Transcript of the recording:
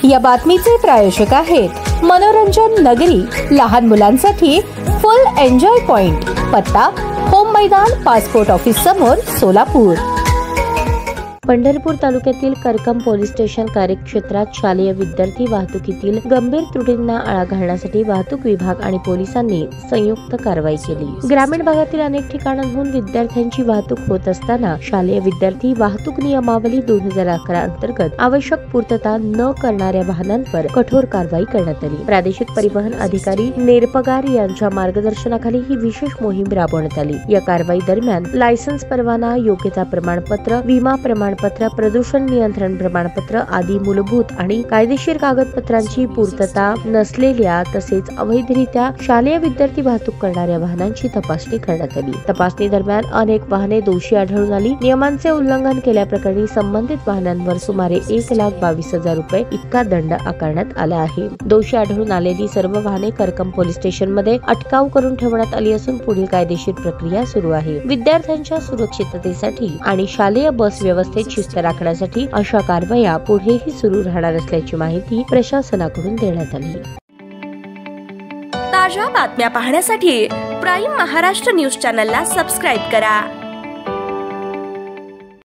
या बातमीचे प्रायोजक आहेत मनोरंजन नगरी, लहान मुलांसाठी फुल एन्जॉय पॉइंट, पत्ता होम मैदान, पासपोर्ट ऑफिस समोर, सोलापूर। पंढरपूर तालुक्यातील करकम पोलीस स्टेशन कार्यक्षेत्रात शालेय विद्यार्थी वाहतुकीतील गंभीर त्रुटींना आळा घालण्यासाठी वाहतूक विभाग आणि पोलिसांनी संयुक्त कारवाई केली। ग्रामीण भागातील अनेक ठिकाणांहून विद्यार्थ्यांची वाहतूक होत असताना शालेय विद्यार्थी वाहतूक नियमावली 2011 अंतर्गत आवश्यक पूर्तता न करणाऱ्या वाहनांवर कठोर कारवाई करण्यात आली। प्रादेशिक परिवहन अधिकारी नेरपगार यांच्या मार्गदर्शनाखाली ही विशेष मोहीम राबवण्यात आली। या कारवाई दरम्यान लायसन्स, परवाना, योग्यता प्रमाणपत्र, विमा प्रमाणपत्र, प्रदूषण नियंत्रण प्रमाणपत्र आदी मूलभूत आणि कायदेशीर कागदपत्रांची पूर्तता नसलेल्या तसेच अवैधरित्या शालेय विद्यार्थी वाहतूक करणाऱ्या वाहनांची तपासणी करण्यात आली। तपासणी दरम्यान अनेक वाहने दोषी आढळून आली। नियमांचे उल्लंघन केल्याप्रकरणी संबंधित वाहनांवर सुमारे 1,22,000 रुपये इतका दंड आकारण्यात आला आहे। दोषी आढळून आलेली सर्व वाहने करकम पोलीस स्टेशन मध्ये अटकाव करून ठेवण्यात आली असून पुढील कायदेशीर प्रक्रिया सुरू आहे। विद्यार्थ्यांच्या सुरक्षिततेसाठी आणि शालेय बस व्यवस्थेत शिस्त राखण्यासाठी अशा कारवाया पुढेही सुरू राहणार असल्याची माहिती प्रशासनाकडून देण्यात आली। ताज्या बातम्या पाहण्यासाठी प्राईम महाराष्ट्र न्यूज चॅनलला सबस्क्राईब करा।